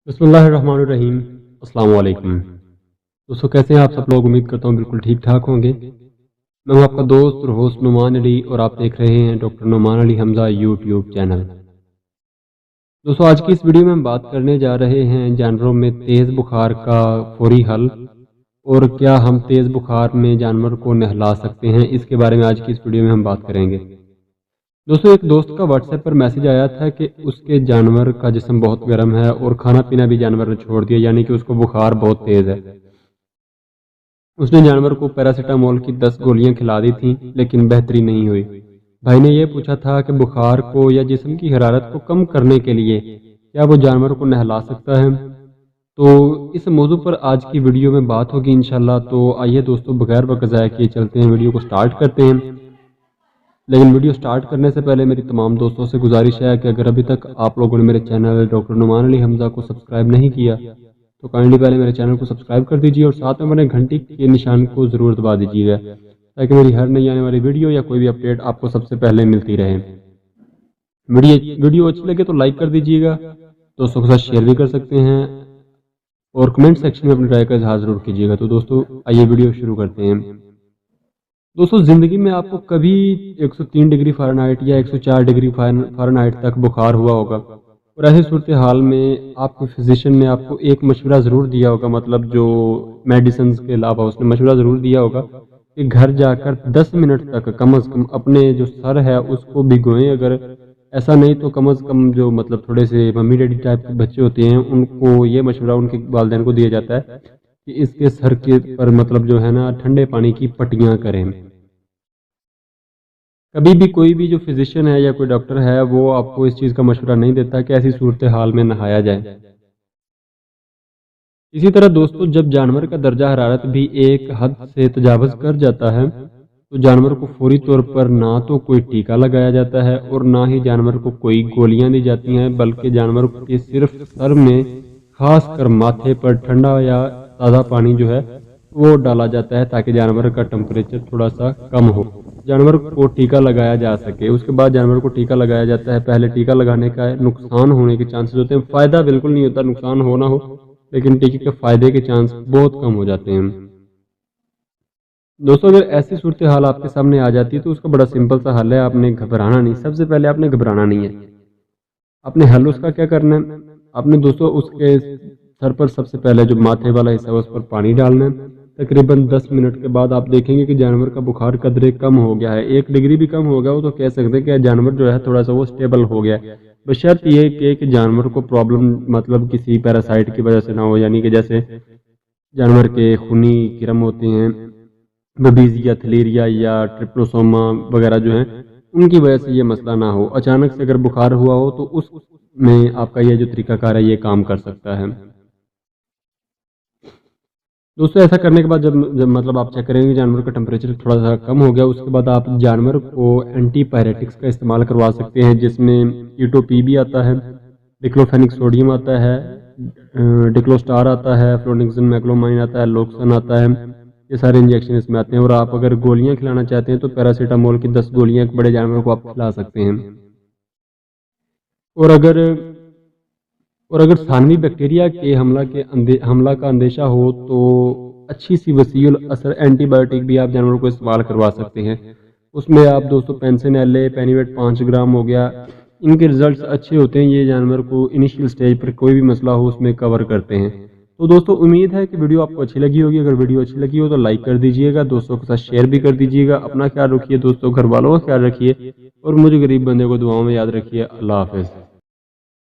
बिस्मिल्लाहिर्रहमानिर्रहीम। अस्सलाम वालेकुम दोस्तों, कैसे हैं आप सब लोग। उम्मीद करता हूँ बिल्कुल ठीक ठाक होंगे। मैं हूँ आपका दोस्त और होस्ट नुमान अली और आप देख रहे हैं doctor Numan Ali Hamza YouTube channel. दोस्तों, आज की इस वीडियो में हम बात करने जा रहे हैं जानवरों में तेज़ बुखार का फौरी हल और क्या हम तेज़ बुखार में जानवर को नहला सकते हैं, इसके बारे में आज की इस वीडियो में हम बात करेंगे। दोस्तों, एक दोस्त का व्हाट्सएप पर मैसेज आया था कि उसके जानवर का जिस्म बहुत गर्म है और खाना पीना भी जानवर ने छोड़ दिया, यानी कि उसको बुखार बहुत तेज़ है। उसने जानवर को पैरासीटामोल की 10 गोलियां खिला दी थीं, लेकिन बेहतरी नहीं हुई। भाई ने यह पूछा था कि बुखार को या जिस्म की हरारत को कम करने के लिए क्या वो जानवर को नहला सकता है। तो इस मौजू पर आज की वीडियो में बात होगी इंशाल्लाह। तो आइए दोस्तों, बगैर वक्त ज़ाया किए चलते हैं, वीडियो को स्टार्ट करते हैं। लेकिन वीडियो स्टार्ट करने से पहले मेरी तमाम दोस्तों से गुजारिश है कि अगर अभी तक आप लोगों ने मेरे चैनल डॉक्टर नुमान अली हमजा को सब्सक्राइब नहीं किया तो काइंडली पहले मेरे चैनल को सब्सक्राइब कर दीजिए और साथ में बने घंटी के निशान को ज़रूर दबा दीजिएगा, ताकि मेरी हर नई आने वाली वीडियो या कोई भी अपडेट आपको सबसे पहले मिलती रहे। वीडियो अच्छी लगे तो लाइक कर दीजिएगा, दोस्तों के साथ शेयर भी कर सकते हैं और कमेंट सेक्शन में अपनी राय का इजहार ज़रूर कीजिएगा। तो दोस्तों, आइए वीडियो शुरू करते हैं। दोस्तों, ज़िंदगी में आपको कभी 103 डिग्री फ़ारेनहाइट या 104 डिग्री फ़ारेनहाइट तक बुखार हुआ होगा और ऐसी सूरत हाल में आपके फिजिशियन ने आपको एक मशवरा ज़रूर दिया होगा, मतलब जो मेडिसिन के अलावा उसने मशवरा ज़रूर दिया होगा कि घर जाकर 10 मिनट तक कम अज़ कम अपने जो सर है उसको भिगोएं। अगर ऐसा नहीं तो कम अज़ कम जो मतलब थोड़े से मम्मी डैडी टाइप के बच्चे होते हैं उनको ये मशवरा उनके वालिदैन को दिया जाता है कि इसके सर के पर मतलब जो है ना ठंडे पानी की पट्टियाँ करें। कभी भी कोई भी जो फिजिशियन है या कोई डॉक्टर है वो आपको इस चीज़ का मशवरा नहीं देता कि ऐसी सूरत हाल में नहाया जाए। इसी तरह दोस्तों, जब जानवर का दर्जा हरारत भी एक हद से तजावज़ कर जाता है तो जानवर को फौरी तौर पर ना तो कोई टीका लगाया जाता है और ना ही जानवर को कोई गोलियां दी जाती हैं, बल्कि जानवर के सिर्फ सर में खास कर माथे पर ठंडा या ताज़ा पानी जो है वो डाला जाता है ताकि जानवर का टेम्परेचर थोड़ा सा कम हो, जानवर को टीका लगाया जा सके। उसके बाद जानवर को टीका लगाया जाता है। पहले टीका लगाने का नुकसान होने के चांसेस होते हैं, फ़ायदा बिल्कुल नहीं होता, नुकसान हो ना हो, लेकिन टीके के फ़ायदे के चांस बहुत कम हो जाते हैं। दोस्तों, अगर ऐसी सूरत हाल आपके सामने आ जाती है तो उसका बड़ा सिंपल सा हल है, आपने घबराना नहीं। सबसे पहले आपने घबराना नहीं है, आपने हल उसका क्या करना है, आपने दोस्तों उसके सर पर सबसे पहले जो माथे वाला हिस्सा है उस पर पानी डालना है। तकरीबन 10 मिनट के बाद आप देखेंगे कि जानवर का बुखार कदरे कम हो गया है, 1 डिग्री भी कम हो गया हो तो कह सकते हैं कि जानवर जो है थोड़ा सा वो स्टेबल हो गया है। बशर्त ये कि जानवर को प्रॉब्लम मतलब किसी पैरासाइट की वजह से ना हो, यानी कि जैसे जानवर के खूनी कीड़े होते हैं, बबीजिया, थलेरिया या ट्रिप्नोसोमा वगैरह जो हैं, उनकी वजह से ये मसला ना हो। अचानक से अगर बुखार हुआ हो तो उसमें आपका ये जो तरीकाकार है ये काम कर सकता है। दोस्तों, ऐसा करने के बाद जब मतलब आप चेक करेंगे जानवर का टेम्परेचर थोड़ा सा कम हो गया, उसके बाद आप जानवर को एंटीपायरेटिक्स का इस्तेमाल करवा सकते हैं, जिसमें कीटोपी भी आता है, डिक्लोफेनिक सोडियम आता है, डिक्लोस्टार आता है, फ्लोनिक्सिन मैक्लोमाइन आता है, लोक्सन आता है। ये सारे इंजेक्शन इसमें आते हैं। और आप अगर गोलियां खिलाना चाहते हैं तो पैरासीटामोल की 10 गोलियां एक बड़े जानवर को आप खिला सकते हैं। और अगर सानवी बैक्टीरिया के हमला का अंदेशा हो तो अच्छी सी वसील असर एंटीबायोटिक भी आप जानवरों को इस्तेमाल करवा सकते हैं। उसमें आप दोस्तों पेंसिन एल पेनीवेट 5 ग्राम हो गया, इनके रिजल्ट्स अच्छे होते हैं। ये जानवर को इनिशियल स्टेज पर कोई भी मसला हो उसमें कवर करते हैं। तो दोस्तों, उम्मीद है कि वीडियो आपको अच्छी लगी होगी। अगर वीडियो अच्छी लगी हो तो लाइक कर दीजिएगा, दोस्तों के साथ शेयर भी कर दीजिएगा। अपना ख्याल रखिए दोस्तों, घर वालों का ख्याल रखिए और मुझे गरीब बंदे को दुआओं में याद रखिए। अल्लाह हाफ़िज़।